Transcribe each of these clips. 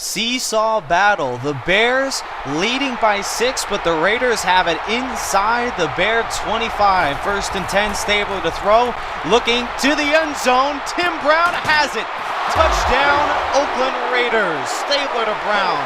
seesaw battle. The Bears leading by 6, but the Raiders have it inside the Bear 25. 1st and 10, Stabler to throw, looking to the end zone. Tim Brown has it. Touchdown, Oakland Raiders. Stabler to Brown,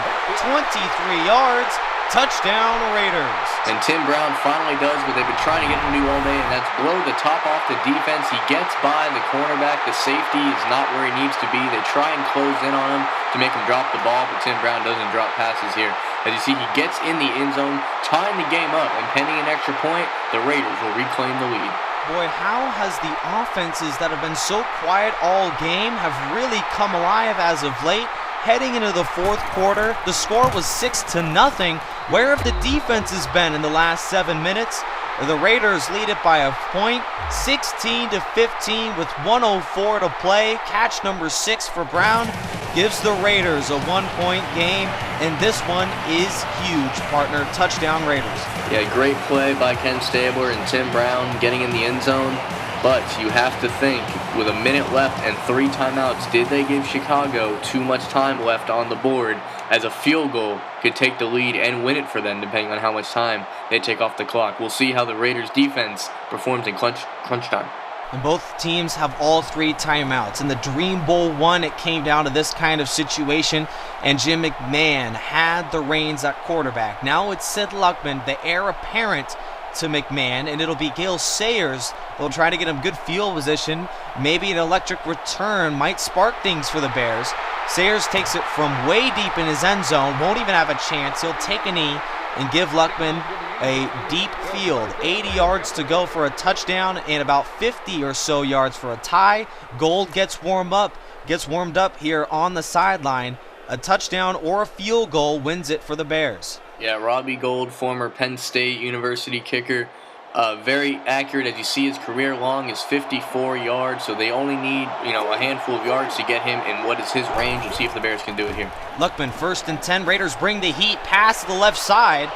23 yards. Touchdown, Raiders. And Tim Brown finally does what they've been trying to get him to do all day, and that's blow the top off the defense. He gets by the cornerback. The safety is not where he needs to be. They try and close in on him to make him drop the ball, but Tim Brown doesn't drop passes here. As you see, he gets in the end zone, tying the game up, and pending an extra point, the Raiders will reclaim the lead. Boy, how has the offenses that have been so quiet all game have really come alive as of late? Heading into the 4th quarter, the score was 6-0. Where have the defenses been in the last 7 minutes? The Raiders lead it by a point, 16-15 with 1:04 to play. Catch number 6 for Brown gives the Raiders a 1-point game, and this one is huge, partner. Touchdown, Raiders. Yeah, great play by Ken Stabler and Tim Brown getting in the end zone. But you have to think, with a minute left and 3 timeouts, did they give Chicago too much time left on the board, as a field goal could take the lead and win it for them, depending on how much time they take off the clock. We'll see how the Raiders' defense performs in crunch time. And both teams have all 3 timeouts. In the Dream Bowl 1, it came down to this kind of situation, and Jim McMahon had the reins at quarterback. Now it's Sid Luckman, the heir apparent to McMahon, and it'll be Gale Sayers. They'll try to get him good field position. Maybe an electric return might spark things for the Bears. Sayers takes it from way deep in his end zone, won't even have a chance. He'll take a knee and give Luckman a deep field. 80 yards to go for a touchdown and about 50 or so yards for a tie. Gould gets warmed up here on the sideline. A touchdown or a field goal wins it for the Bears. Yeah, Robbie Gould, former Penn State University kicker, very accurate. As you see, his career long is 54 yards, so they only need a handful of yards to get him in what is his range. We'll see if the Bears can do it here. Luckman, 1st and 10. Raiders bring the heat pass to the left side.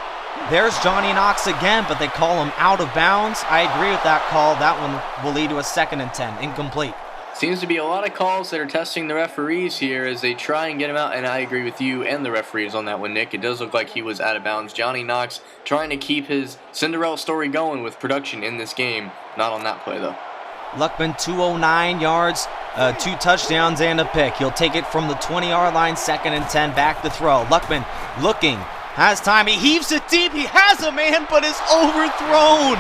There's Johnny Knox again, but they call him out of bounds. I agree with that call. That one will lead to a 2nd and 10, incomplete. Seems to be a lot of calls that are testing the referees here as they try and get him out, and I agree with you and the referees on that one, Nick. It does look like he was out of bounds. Johnny Knox trying to keep his Cinderella story going with production in this game. Not on that play, though. Luckman, 209 yards, 2 touchdowns and a pick. He'll take it from the 20-yard line, 2nd and 10, back to throw. Luckman looking, has time, he heaves it deep, he has a man, but is overthrown.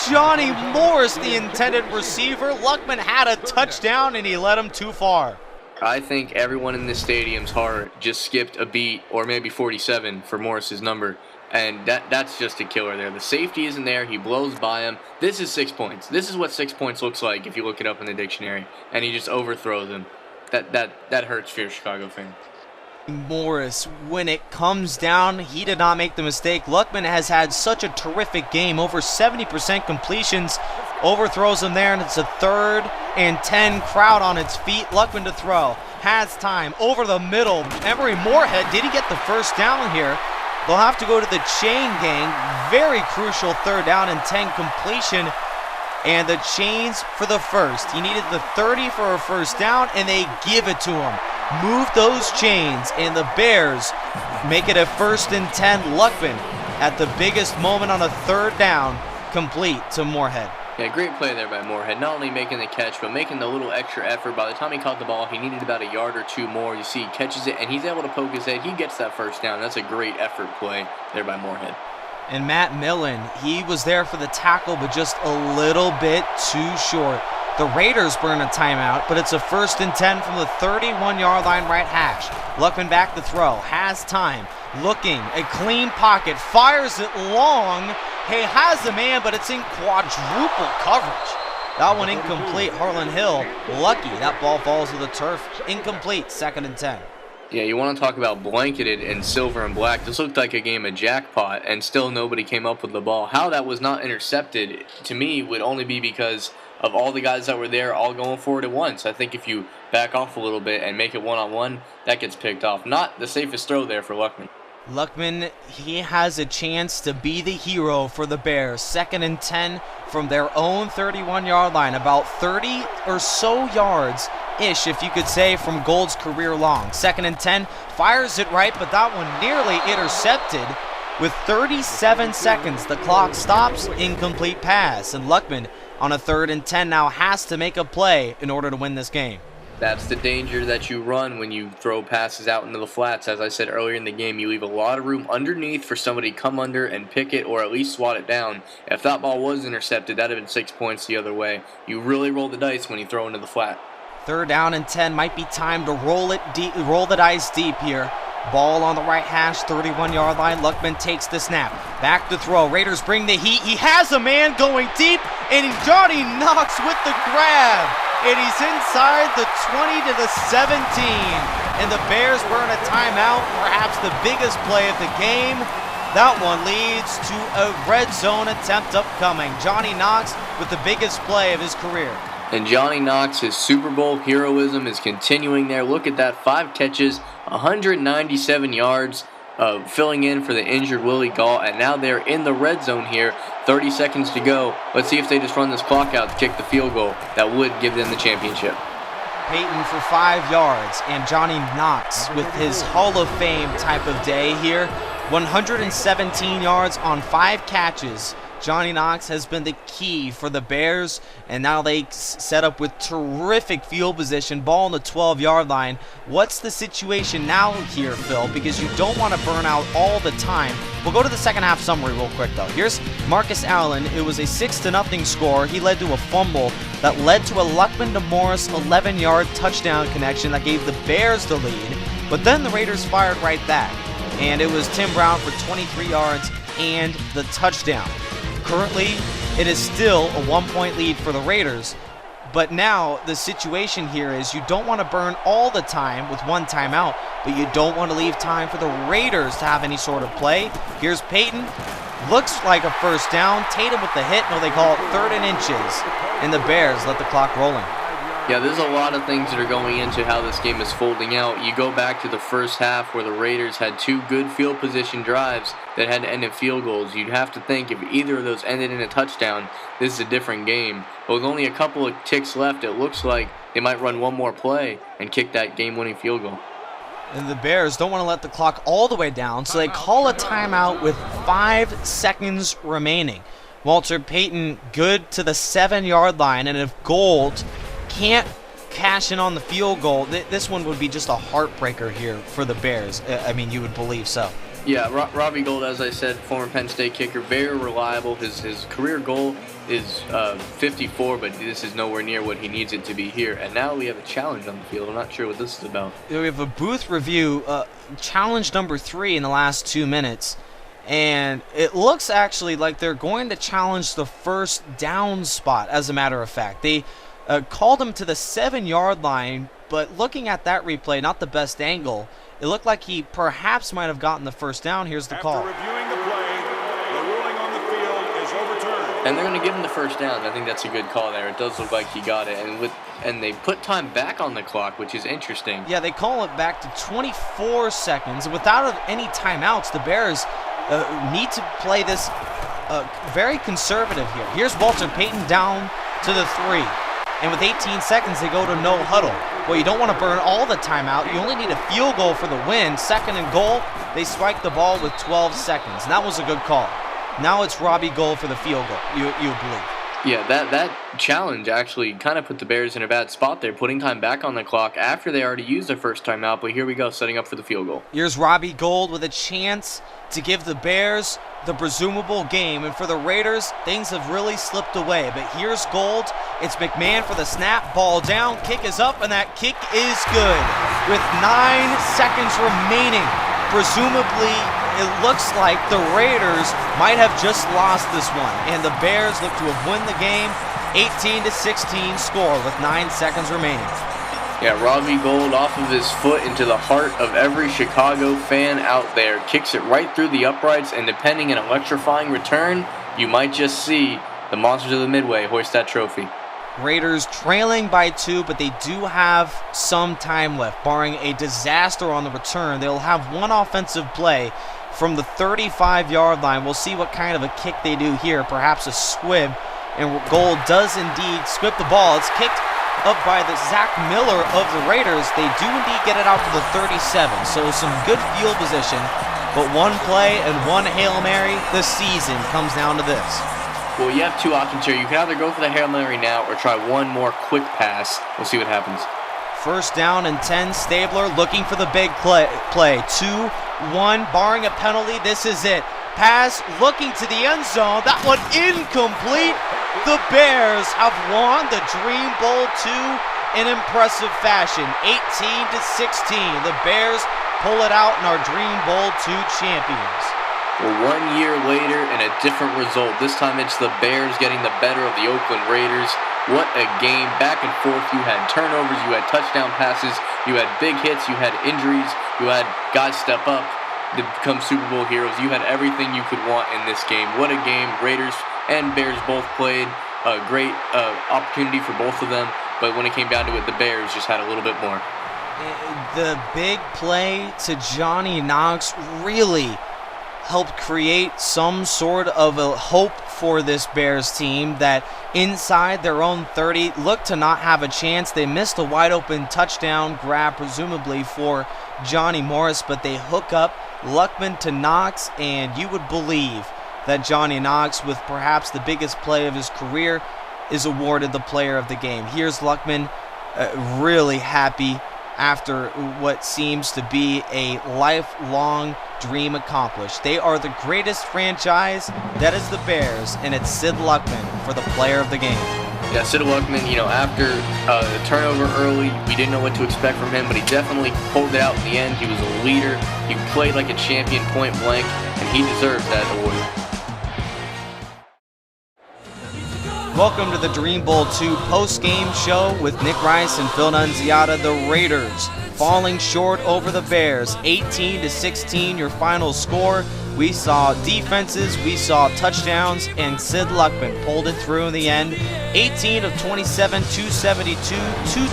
Johnny Morris, the intended receiver. Luckman had a touchdown, and he led him too far. I think everyone in this stadium's heart just skipped a beat, or maybe 47 for Morris's number, and that's just a killer there. The safety isn't there. He blows by him. This is 6 points. This is what 6 points looks like if you look it up in the dictionary, and he just overthrows him. That hurts for your Chicago fan. Morris, when it comes down, he did not make the mistake. Luckman has had such a terrific game, over 70% completions, overthrows him there, and it's a 3rd and 10, crowd on its feet. Luckman to throw, has time, over the middle. Emory Moorhead, did he get the first down here? They'll have to go to the chain gang. Very crucial 3rd down and 10 completion, and the chains for the first. He needed the 30 for a first down, and they give it to him. Move those chains, and the Bears make it a 1st and 10. Luckman at the biggest moment on a 3rd down, complete to Moorhead. Yeah, great play there by Moorhead. Not only making the catch, but making the little extra effort. By the time he caught the ball, he needed about a yard or 2 more. You see, he catches it, and he's able to poke his head. He gets that first down. That's a great effort play there by Moorhead. And Matt Millen, he was there for the tackle, but just a little bit too short. The Raiders burn a timeout, but it's a 1st and 10 from the 31-yard line, right hash. Luckman back to throw, has time, looking, a clean pocket, fires it long. He has a man, but it's in quadruple coverage. That one incomplete. Harlan Hill, lucky that ball falls to the turf. Incomplete, 2nd and 10. Yeah, you want to talk about blanketed in silver and black. This looked like a game of jackpot, and still nobody came up with the ball. How that was not intercepted, to me, would only be because of all the guys that were there all going for it at once. I think if you back off a little bit and make it one-on-one, that gets picked off. Not the safest throw there for Luckman. Luckman, he has a chance to be the hero for the Bears. 2nd and 10 from their own 31-yard line. About 30 or so yards ish, if you could say, from Gould's career long. 2nd and 10, fires it right, but that one nearly intercepted. With 37 seconds, the clock stops, incomplete pass, and Luckman on a 3rd and 10 now has to make a play in order to win this game. That's the danger that you run when you throw passes out into the flats. As I said earlier in the game, you leave a lot of room underneath for somebody to come under and pick it or at least swat it down. If that ball was intercepted, that would have been 6 points the other way. You really roll the dice when you throw into the flat. 3rd down and 10, might be time to roll the dice deep here. Ball on the right hash, 31-yard line. Luckman takes the snap. Back to throw. Raiders bring the heat. He has a man going deep, and Johnny Knox with the grab. And he's inside the 20 to the 17. And the Bears burn a timeout, perhaps the biggest play of the game. That one leads to a red zone attempt upcoming. Johnny Knox with the biggest play of his career. And Johnny Knox, his Super Bowl heroism is continuing there. Look at that, 5 catches, 197 yards, filling in for the injured Willie Gault. And now they're in the red zone here, 30 seconds to go. Let's see if they just run this clock out to kick the field goal. That would give them the championship. Peyton for 5 yards, and Johnny Knox with his Hall of Fame type of day here. 117 yards on 5 catches. Johnny Knox has been the key for the Bears, and now they set up with terrific field position, ball on the 12-yard line. What's the situation now here, Phil? Because you don't want to burn out all the time. We'll go to the second half summary real quick, though. Here's Marcus Allen. It was a 6-0 score. He led to a fumble that led to a Luckman to Morris 11-yard touchdown connection that gave the Bears the lead. But then the Raiders fired right back, and it was Tim Brown for 23 yards and the touchdown. Currently, it is still a 1-point lead for the Raiders, but now the situation here is you don't want to burn all the time with one timeout, but you don't want to leave time for the Raiders to have any sort of play. Here's Peyton. Looks like a first down. Tatum with the hit. No, they call it 3rd and inches, and the Bears let the clock rolling. Yeah, there's a lot of things that are going into how this game is folding out. You go back to the first half where the Raiders had 2 good field position drives that had to end in field goals. You'd have to think if either of those ended in a touchdown, this is a different game. But with only a couple of ticks left, it looks like they might run one more play and kick that game-winning field goal. And the Bears don't want to let the clock all the way down, so they call a timeout with 5 seconds remaining. Walter Payton good to the 7-yard line, and if Gould can't cash in on the field goal, this one would be just a heartbreaker here for the Bears. I mean, you would believe so. Yeah, Robbie Gould, as I said, former Penn State kicker, very reliable. His career goal is 54, but this is nowhere near what he needs it to be here. And now we have a challenge on the field. I'm not sure what this is about. We have a booth review, challenge number 3 in the last 2 minutes. And it looks actually like they're going to challenge the first down spot, as a matter of fact. They called him to the 7-yard line, but looking at that replay, not the best angle, it looked like he perhaps might have gotten the first down. Here's the call. After reviewing the play, the ruling on the field is overturned. And they're going to give him the first down. I think that's a good call there. It does look like he got it. And they put time back on the clock, which is interesting. Yeah, they call it back to 24 seconds. Without any timeouts, the Bears need to play this very conservative here. Here's Walter Payton down to the 3. And with 18 seconds, they go to no huddle. Well, you don't want to burn all the timeout. You only need a field goal for the win. 2nd and goal, they spike the ball with 12 seconds. And that was a good call. Now it's Robbie Gould for the field goal, you believe. Yeah, that challenge actually kind of put the Bears in a bad spot there, putting time back on the clock after they already used their first timeout. But here we go, setting up for the field goal. Here's Robbie Gould with a chance to give the Bears the presumable game. And for the Raiders, things have really slipped away. But here's Gould. It's McMahon for the snap. Ball down. Kick is up, and that kick is good. With 9 seconds remaining, presumably it looks like the Raiders might have just lost this one. And the Bears look to have won the game. 18-16 score with 9 seconds remaining. Yeah, Robbie Gould off of his foot into the heart of every Chicago fan out there. Kicks it right through the uprights, and depending an electrifying return, you might just see the Monsters of the Midway hoist that trophy. Raiders trailing by 2, but they do have some time left. Barring a disaster on the return, they'll have one offensive play from the 35-yard line. We'll see what kind of a kick they do here, perhaps a squib. And Gould does indeed squib the ball. It's kicked up by the Zach Miller of the Raiders. They do indeed get it out to the 37, so some good field position. But one play and one Hail Mary, the season comes down to this. Well, you have two options here. You can either go for the Hail Mary now or try one more quick pass. We'll see what happens. First down and 10, Stabler looking for the big play. 2-1, barring a penalty, this is it. Pass looking to the end zone. That one incomplete. The Bears have won the Dream Bowl 2 in impressive fashion. 18-16. The Bears pull it out and are Dream Bowl 2 champions. Well, 1 year later and a different result. This time it's the Bears getting the better of the Oakland Raiders. What a game, back and forth. You had turnovers, you had touchdown passes, you had big hits, you had injuries, you had guys step up to become Super Bowl heroes. You had everything you could want in this game. What a game. Raiders and Bears both played. A great opportunity for both of them, but when it came down to it, the Bears just had a little bit more. The big play to Johnny Knox really helped create some sort of a hope for this Bears team that inside their own 30 looked to not have a chance. They missed a wide open touchdown grab presumably for Johnny Morris, but they hook up Luckman to Knox, and you would believe that Johnny Knox, with perhaps the biggest play of his career, is awarded the player of the game. Here's Luckman really happy after what seems to be a lifelong dream accomplished. They are the greatest franchise. That is the Bears, and it's Sid Luckman for the player of the game. Yeah, Sid Luckman, after the turnover early, we didn't know what to expect from him, but he definitely pulled it out in the end. He was a leader. He played like a champion point blank, and he deserves that award. Welcome to the Dream Bowl 2 post-game show with Nick Rice and Phil Nunziata. The Raiders falling short over the Bears, 18-16 your final score. We saw defenses, we saw touchdowns, and Sid Luckman pulled it through in the end. 18 of 27, 272, 2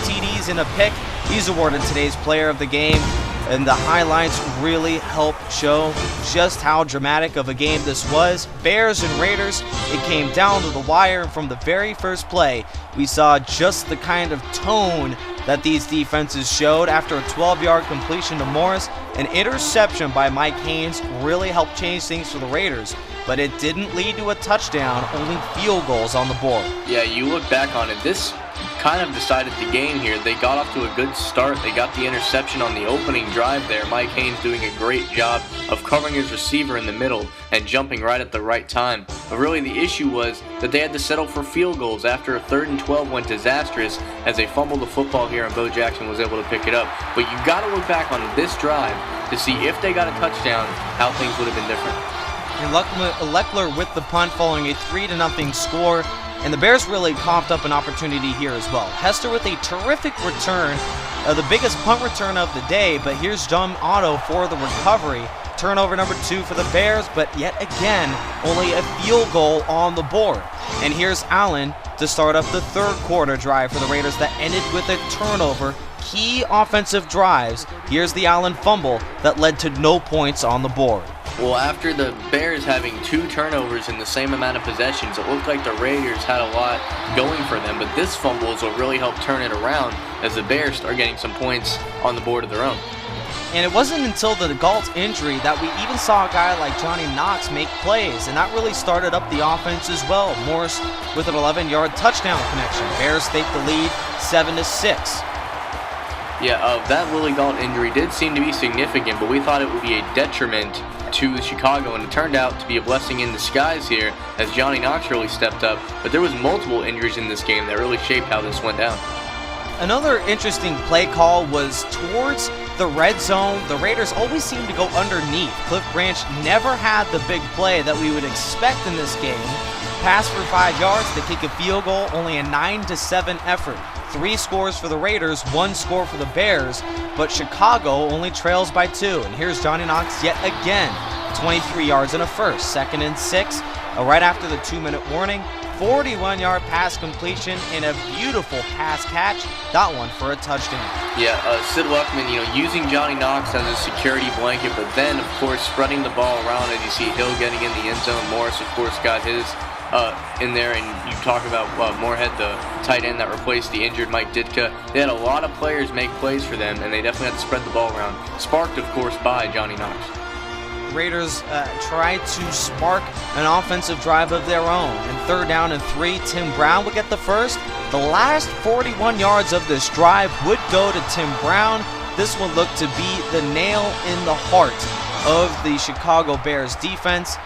TDs and a pick. He's awarded today's player of the game. And the highlights really help show just how dramatic of a game this was. Bears and Raiders, it came down to the wire. From the very first play, we saw just the kind of tone that these defenses showed. After a 12-yard completion to Morris, an interception by Mike Haynes really helped change things for the Raiders, but it didn't lead to a touchdown, only field goals on the board. Yeah, you look back on it, this kind of decided the game here. They got off to a good start. They got the interception on the opening drive there. Mike Haynes doing a great job of covering his receiver in the middle and jumping right at the right time. But really the issue was that they had to settle for field goals after a 3rd and 12 went disastrous as they fumbled the football here and Bo Jackson was able to pick it up. But you got to look back on this drive to see if they got a touchdown, how things would have been different. And Leckler with the punt following a 3-0 score. And the Bears really coughed up an opportunity here as well. Hester with a terrific return, the biggest punt return of the day, but here's John Otto for the recovery. Turnover number 2 for the Bears, but yet again, only a field goal on the board. And here's Allen to start up the 3rd quarter drive for the Raiders that ended with a turnover. Key offensive drives. Here's the Allen fumble that led to no points on the board. Well, after the Bears having 2 turnovers in the same amount of possessions, it looked like the Raiders had a lot going for them, but this fumble is what really helped turn it around as the Bears start getting some points on the board of their own. And it wasn't until the Galt injury that we even saw a guy like Johnny Knox make plays, and that really started up the offense as well. Morris with an 11-yard touchdown connection. Bears take the lead 7-6. Yeah, that Willie Galt injury did seem to be significant, but we thought it would be a detriment to Chicago, and it turned out to be a blessing in disguise here as Johnny Knox really stepped up. But there was multiple injuries in this game that really shaped how this went down. Another interesting play call was towards the red zone. The Raiders always seem to go underneath. Cliff Branch never had the big play that we would expect in this game. Pass for 5 yards, they kick a field goal, only a 9-7 effort. 3 scores for the Raiders, 1 score for the Bears, but Chicago only trails by 2. And here's Johnny Knox yet again, 23 yards and a first, 2nd and 6, right after the 2-minute warning. 41-yard pass completion and a beautiful pass catch, that one for a touchdown. Yeah, Sid Luckman, using Johnny Knox as a security blanket, but then, of course, spreading the ball around as you see Hill getting in the end zone. Morris, of course, got his. in there, and you talk about Moorhead, the tight end that replaced the injured Mike Ditka. They had a lot of players make plays for them, and they definitely had to spread the ball around. Sparked, of course, by Johnny Knox. Raiders tried to spark an offensive drive of their own. And 3rd down and 3, Tim Brown would get the first. The last 41 yards of this drive would go to Tim Brown. This one looked to be the nail in the heart of the Chicago Bears defense.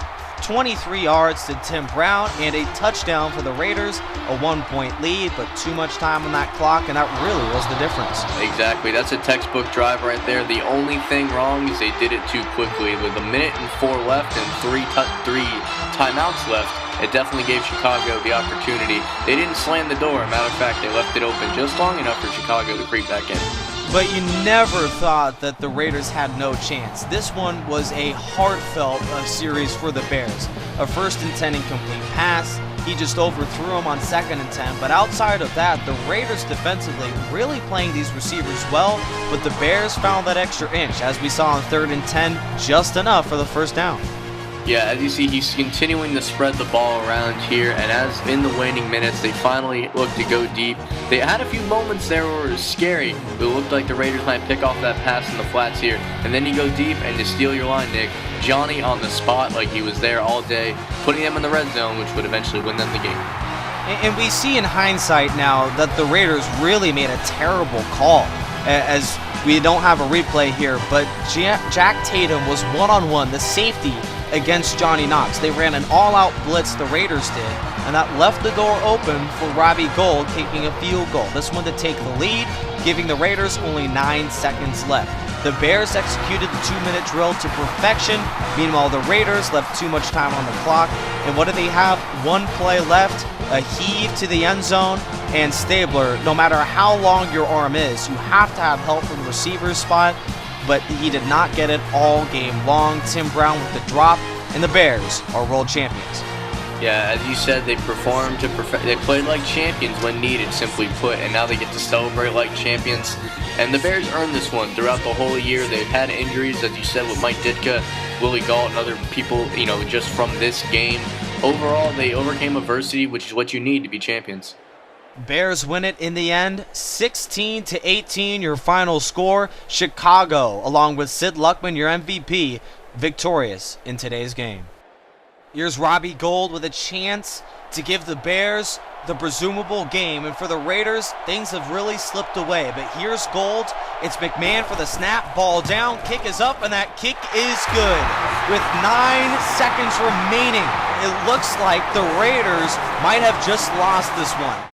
23 yards to Tim Brown and a touchdown for the Raiders. A 1-point lead, but too much time on that clock, and that really was the difference. Exactly. That's a textbook drive right there. The only thing wrong is they did it too quickly. With 1 minute and 4 left and three timeouts left, it definitely gave Chicago the opportunity. They didn't slam the door. Matter of fact, they left it open just long enough for Chicago to creep back in. But you never thought that the Raiders had no chance. This one was a heartfelt series for the Bears. A 1st and 10 incomplete pass. He just overthrew him on 2nd and 10. But outside of that, the Raiders defensively really playing these receivers well. But the Bears found that extra inch, as we saw on 3rd and 10, just enough for the 1st down. Yeah, as you see, he's continuing to spread the ball around here, and as in the waning minutes, they finally looked to go deep. They had a few moments there where it was scary. It looked like the Raiders might pick off that pass in the flats here, and then you go deep, and to steal your line, Nick, Johnny on the spot like he was there all day, putting them in the red zone, which would eventually win them the game. And we see in hindsight now that the Raiders really made a terrible call, as we don't have a replay here, but Jack Tatum was one-on-one, the safety, against Johnny Knox. They ran an all-out blitz, the Raiders did, and that left the door open for Robbie Gould kicking a field goal. This one to take the lead, giving the Raiders only 9 seconds left. The Bears executed the 2-minute drill to perfection. Meanwhile, the Raiders left too much time on the clock. And what do they have? 1 play left, a heave to the end zone, and Stabler, no matter how long your arm is, you have to have help from the receiver's spot. But he did not get it all game long. Tim Brown with the drop, and the Bears are world champions. Yeah, as you said, they performed to they played like champions when needed, simply put, and now they get to celebrate like champions. And the Bears earned this one throughout the whole year. They've had injuries, as you said, with Mike Ditka, Willie Gault, and other people, just from this game. Overall, they overcame adversity, which is what you need to be champions. Bears win it in the end, 16-18, your final score. Chicago, along with Sid Luckman, your MVP, victorious in today's game. Here's Robbie Gould with a chance to give the Bears the presumable game. And for the Raiders, things have really slipped away. But here's Gould. It's McMahon for the snap. Ball down. Kick is up, and that kick is good. With 9 seconds remaining, it looks like the Raiders might have just lost this one.